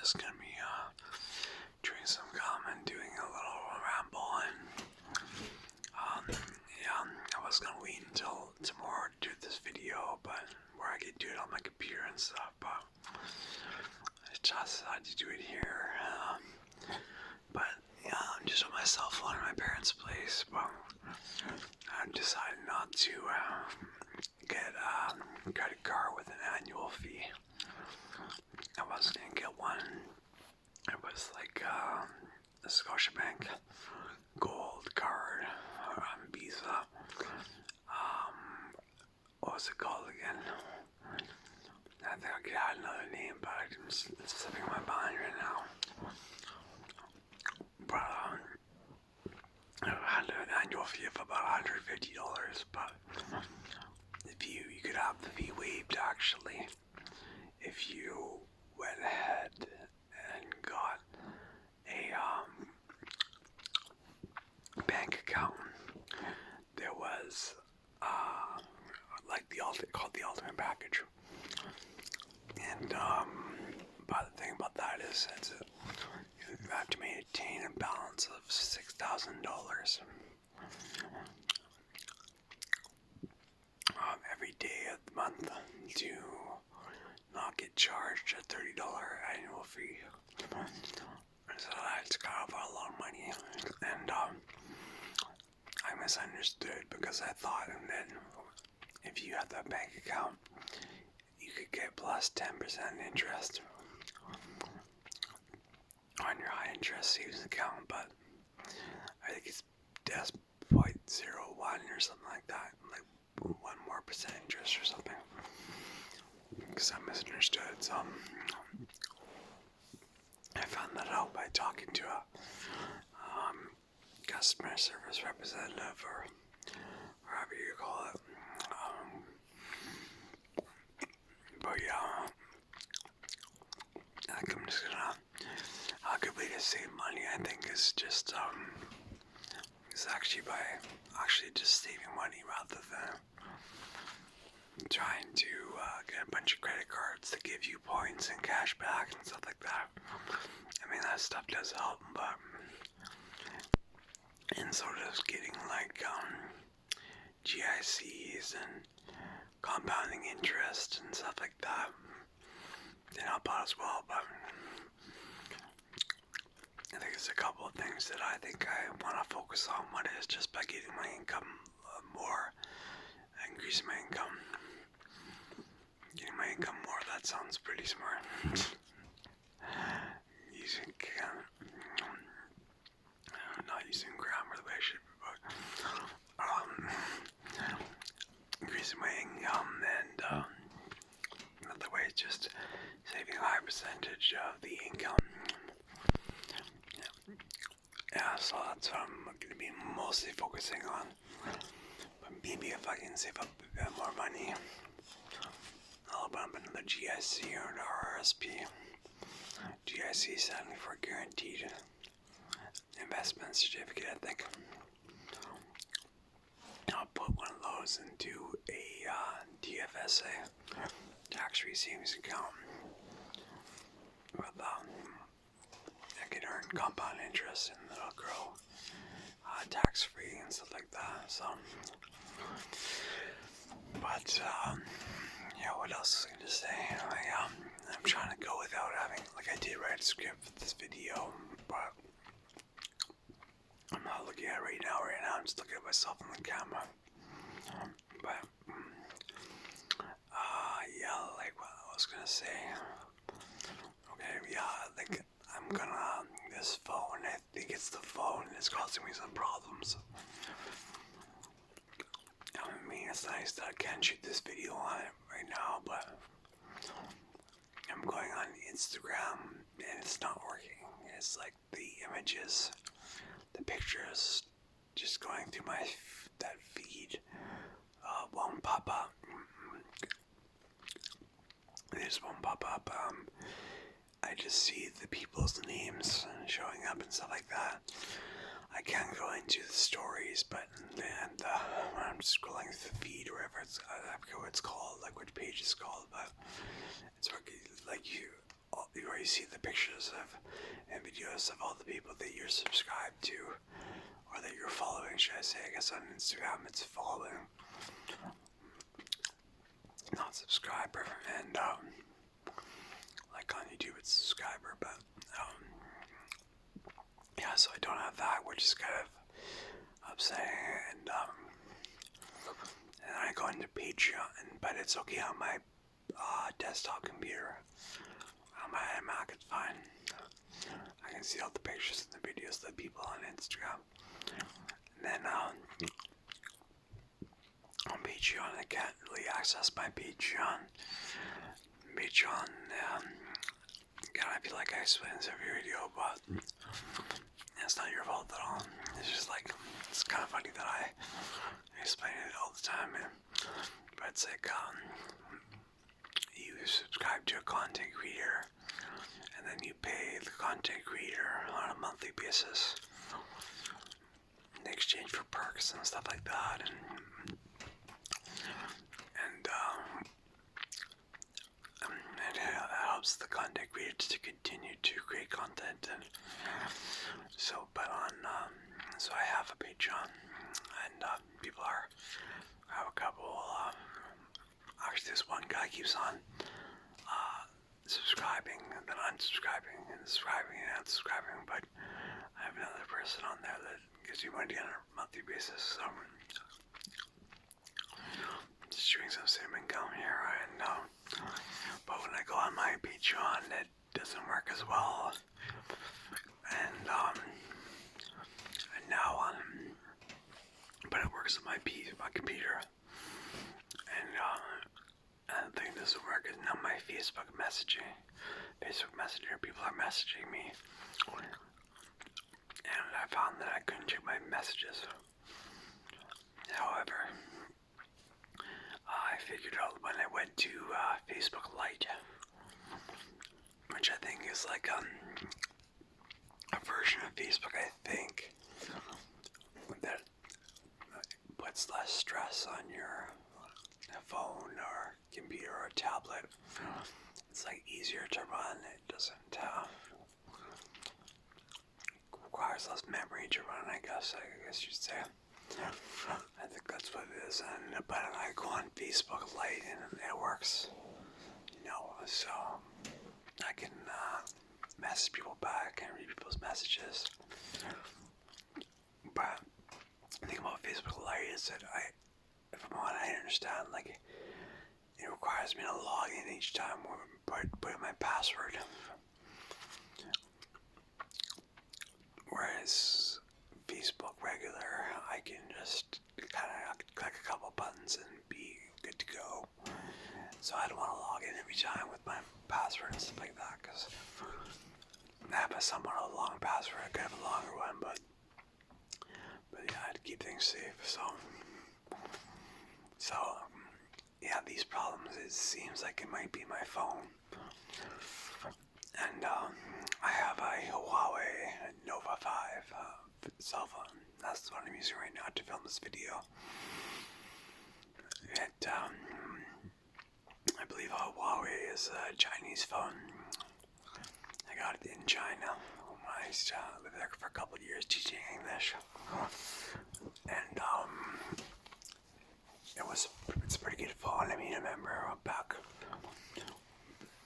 just gonna be chewing some gum and doing a little ramble, and yeah, I was gonna wait until tomorrow to do this video, but where I could do it on my computer and stuff, but I just decided to do it here. But yeah, I'm just on my cell phone at my parents' place, but I decided not to get a credit card with an annual fee. I was gonna get one. It was like a Scotiabank Gold card, Visa. What was it called again? I think I could add another name, but it's slipping my mind right now. But I had an annual fee of about $150, but if you could have the fee waived actually if you went ahead and got a bank account. There was like called the ultimate package, and but the thing about that is that you have to maintain a balance of $6,000 every day of the month to not get charged a $30 annual fee. So that's kind of a lot of money, and I misunderstood because I thought, and then if you had that bank account, you could get plus 10% interest on your high interest savings account, but I think it's 0.01 or something like that, like 1% more interest or something, because I misunderstood. So I found that out by talking to a customer service representative, or however you call it. But yeah, I think I'm just gonna, a good way to save money, I think, is just is actually by just saving money rather than trying to get a bunch of credit cards that give you points and cash back and stuff like that. I mean, that stuff does help, but and so does getting like GICs and compounding interest and stuff like that. They help out as well, but I think there's a couple of things that I think I want to focus on. One is just by getting my income more, increasing my income. Getting my income more, that sounds pretty smart. Not using grammar the way I should, but increasing my income, and another way is just saving a high percentage of the income. Yeah, so that's what I'm going to be mostly focusing on. But maybe if I can save up a bit more money, I'll open up another GIC or an RRSP. GIC standing for Guaranteed Investment Certificate, I think. I'll put one of those into a TFSA, tax-free savings account, with I can earn compound interest and it'll grow tax-free and stuff like that. So, but yeah, what else was I going to say? I'm trying to go without having, like, I did write a script for this video, but I'm not looking at it right now. I'm just looking at myself on the camera. But yeah, like what I was gonna say. Okay, yeah, like I'm gonna this phone. I think it's the phone. It's causing me some problems. I mean, it's nice that I can shoot this video on it right now, but I'm going on Instagram and it's not working. It's like the images, the pictures, just going through that feed won't pop up. They just won't pop up. I just see the people's names showing up and stuff like that. I can't go into the stories, but then when I'm scrolling through the feed or whatever I forget what it's called, like which page it's called, but it's where like where you see the pictures of and videos of all the people that you're subscribed to, or that you're following, should I say. I guess on Instagram it's following, not subscriber, and like on YouTube it's subscriber, but yeah, so I don't have that, which is kind of upsetting, and I go into Patreon, but it's okay on my desktop computer. On my Mac it's fine. I can see all the pictures and the videos of the people on Instagram. And then on Patreon I can't really access my Patreon. I feel like I explain this every video, but it's not your fault at all. It's just like, it's kind of funny that I explain it all the time, but it's like, you subscribe to a content creator, and then you pay the content creator on a monthly basis in exchange for perks and stuff like that, and it helps the content creators to continue to create content. And so, but so I have a Patreon, and people I have a couple, actually this one guy keeps on subscribing and then unsubscribing and subscribing and unsubscribing, but I have another person on there that gives me money on a monthly basis, so just doing some same income here, and but when I go on my Patreon, it doesn't work as well, and now but it works on my computer, and the thing that doesn't work is now my Facebook Messenger, people are messaging me, and I found that I couldn't check my messages. However, I figured out when I went to Facebook Lite, which I think is like a version of Facebook, I think, that puts less stress on your phone or computer or tablet. It's like easier to run. It doesn't requires less memory to run, I guess you'd say. I think that's what it is, but I go on Facebook Lite and it works, so I can message people back and read people's messages. But the thing about Facebook Lite is that from what I understand, like, it requires me to log in each time or put in my password, whereas Facebook regular, I can just kind of click a couple buttons and be good to go. So I don't want to log in every time with my password and stuff like that, because I have somewhat a long password. I could have a longer one, but yeah, I had to keep things safe. So yeah, these problems, it seems like it might be my phone. And I have a Huawei Nova 5 cell phone. That's what I'm using right now to film this video. I believe Huawei is a Chinese phone. I got it in China. I used to live there for a couple of years teaching English. And it's a pretty good phone. I mean, I remember back,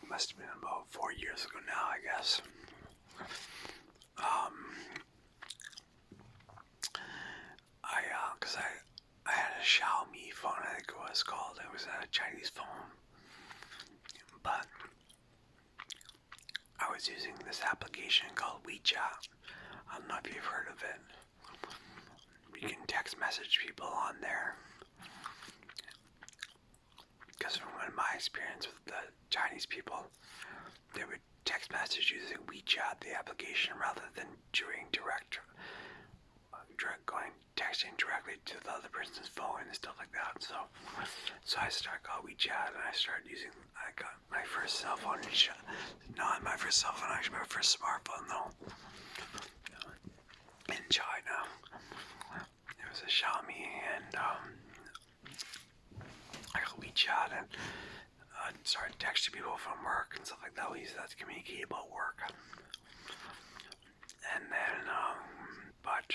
must have been about 4 years ago now, I guess. Because I had a Xiaomi phone, I think it was called. It was a Chinese phone. But I was using this application called WeChat. I don't know if you've heard of it. You can text message people on there. Because from my experience with the Chinese people, they would text message using WeChat, the application, rather than doing texting directly to the other person's phone and stuff like that. So I got WeChat, and I got my first cell phone not my first cell phone, actually my first smartphone though, in China. It was a Xiaomi, and I got WeChat, and started texting people from work and stuff like that. We use that to communicate about work. And then, but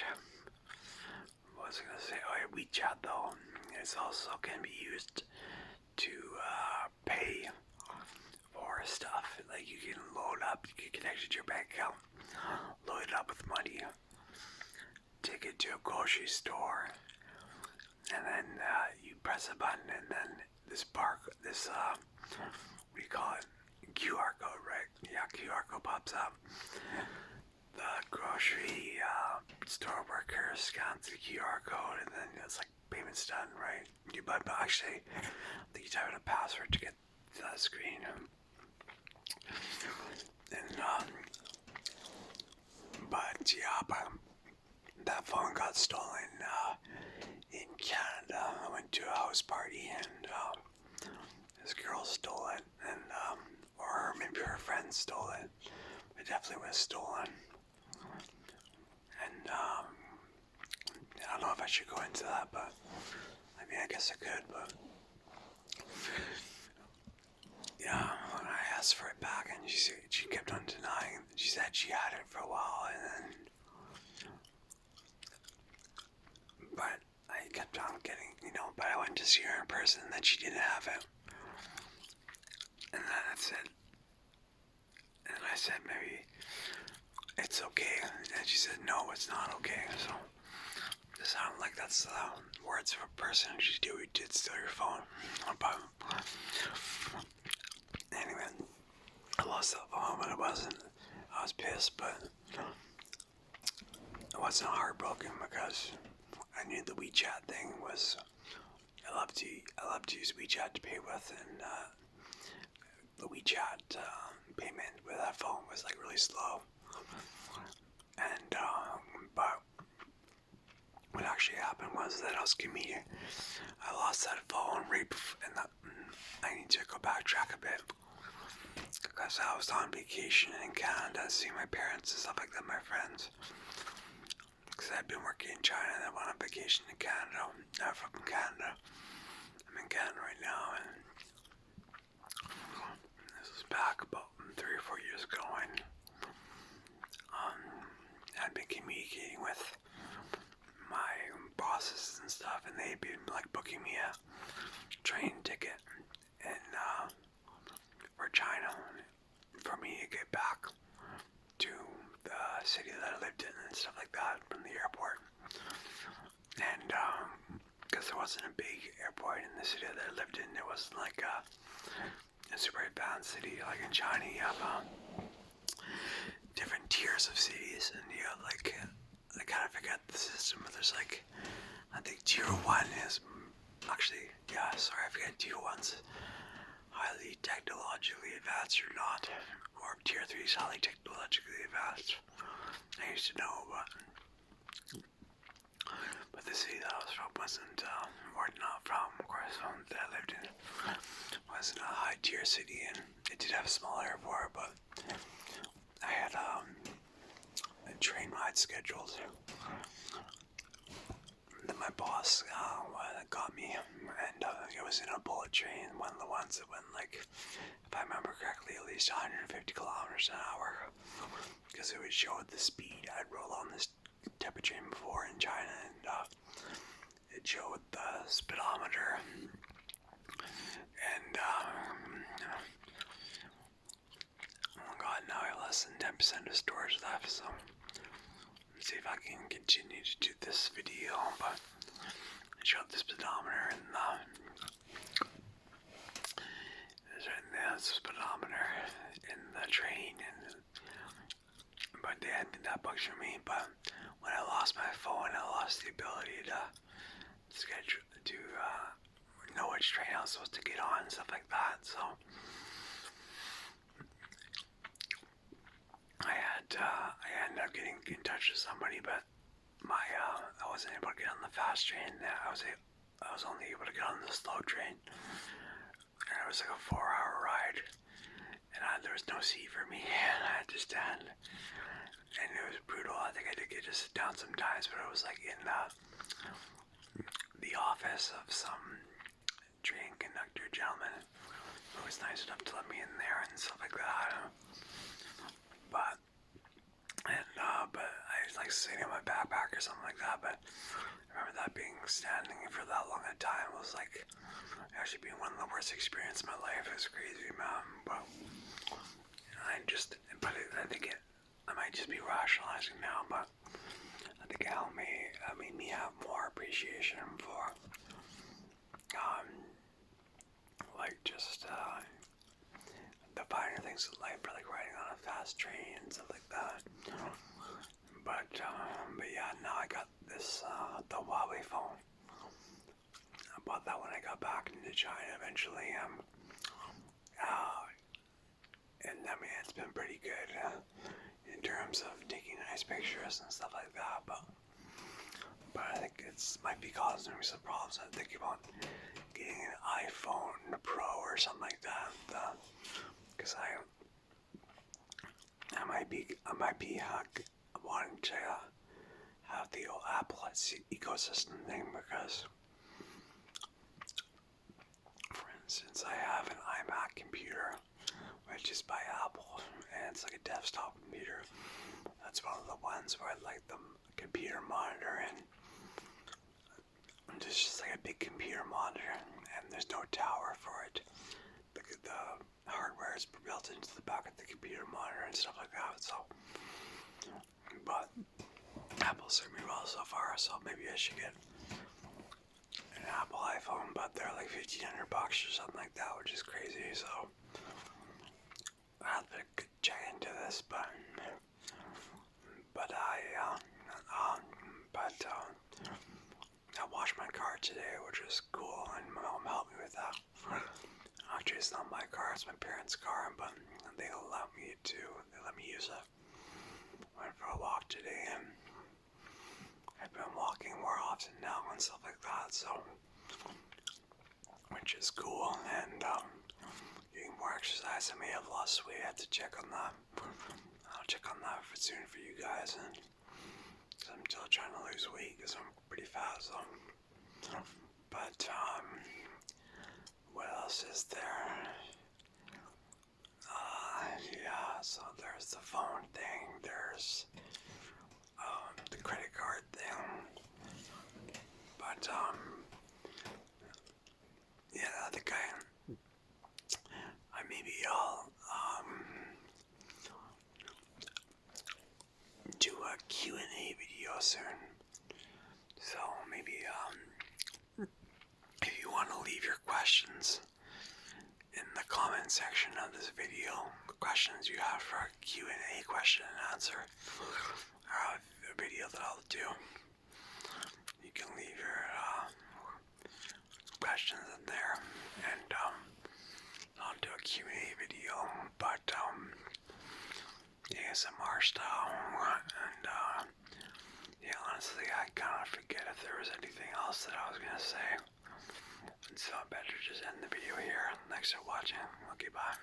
what was I gonna say? Oh, yeah, WeChat though is also can be used to pay for stuff. Like you can load up, you can connect it to your bank account, load it up with money, take it to a grocery store, and then you press a button, and then this what do you call it? QR code, right? Yeah, QR code pops up. The grocery store worker scans the QR code, and then it's like payments done, right? But actually, I think you type in a password to get to that screen. And but yeah, but that phone got stolen in Canada. I went to a house party, and this girl stole it, and or maybe her friend stole it. It definitely was stolen. And I don't know if I should go into that, but I mean, I guess I could, but yeah, when I asked for it back, and she kept on denying. She said she had it for a while, and then, but I kept on getting, but I went to see her in person, and then she didn't have it. And then I said, maybe it's okay. And she said, no, it's not okay. So it sounded like that's the words of a person who did steal your phone. But anyway, I lost that phone, but I was pissed, but I wasn't heartbroken because I knew the WeChat thing was, I love to use WeChat to pay with, and the WeChat payment with that phone was like really slow. And but what actually happened was that I lost that phone right before, and I need to go backtrack a bit because I was on vacation in Canada, seeing my parents and stuff like that, my friends. Because I've been working in China, and I went on vacation in Canada. I'm from Canada. I'm in Canada right now, and this was back about 3 or 4 years ago, and I'd been communicating with my bosses and stuff, and they'd been like booking me a train ticket for China for me to get back to the city that I lived in and stuff like that from the airport. And because there wasn't a big airport in the city that I lived in, it wasn't like a super advanced city. Like in China, you have different tiers of cities, and you have like, I kind of forget the system, but there's like, I think tier 1 is actually, yeah, sorry, I forget tier 1's highly technologically advanced or not, or tier 3 is highly technologically advanced. I used to know, but the city that I was from wasn't, or not from, of course, that I lived in, wasn't a high tier city, and it did have a small airport, but I had a train ride scheduled. Then my boss got me, and it was in a bullet train, one of the ones that went like, if I remember correctly, at least 150 kilometers an hour, because it would show the speed. I'd roll on this type of train before in China, and it showed the speedometer, and oh god, now I have less than 10% of storage left, so let's see if I can continue to do this video. But I showed the speedometer, and there's the speedometer in the train, but they hadn't been that bugs for me. But when I lost my phone, I lost the ability to schedule, to know which train I was supposed to get on and stuff like that. So I ended up getting in touch with somebody, but I wasn't able to get on the fast train. I was only able to get on the slow train, and it was like a 4-hour ride, and there was no seat for me, and I had to stand, and it was brutal. I think I did get to sit down sometimes, but it was like in the office of some train conductor gentleman, It was nice enough to let me in there and stuff like that. But I was like sitting in my backpack or something like that. But I remember that being standing for that long a time was like actually being one of the worst experiences of my life. It was crazy, man. But I might just be rationalizing now, but I think it made me have more appreciation for, like just the finer things in life, for like riding on a fast train and stuff like that. But yeah, now I got this the Huawei phone. I bought that when I got back into China eventually. And I mean, it's been pretty good in terms of taking nice pictures and stuff like that. But I think it might be causing me some problems. I'm thinking about getting an iPhone Pro or something like that. Because I might be wanting to have the old Apple ecosystem thing, because, for instance, I have an iMac computer, which is by Apple, and it's like a desktop computer. That's one of the ones where I like the computer monitor, and it's just like a big computer monitor, and there's no tower for it. The hardware is built into the back of the computer monitor and stuff like that. So, but Apple served me well so far, so maybe I should get an Apple iPhone, but they're like $1,500 or something like that, which is crazy. So I have to check into this, but I washed my car today, which was cool, and my mom helped me with that. Actually, it's not my car, it's my parents' car, but they let me use it. Went for a walk today, and I've been walking more often now and stuff like that, so, which is cool, and getting more exercise. I may have lost weight. I have to check on that. I'll check on that soon for you guys, and cause I'm still trying to lose weight because I'm pretty fat, so. But what else is there? Yeah, so there's the phone thing, there's the credit card thing, but yeah, I think I'll do a Q&A video soon. So maybe if you want to leave your questions in the comment section of this video, questions you have for a Q&A question and answer, or a video that I'll do, you can leave your questions in there, and I'll do a Q&A video, but ASMR style, and yeah, honestly, I kind of forget if there was anything else that I was gonna say, and so I better just end the video here. Thanks for watching. Okay, bye.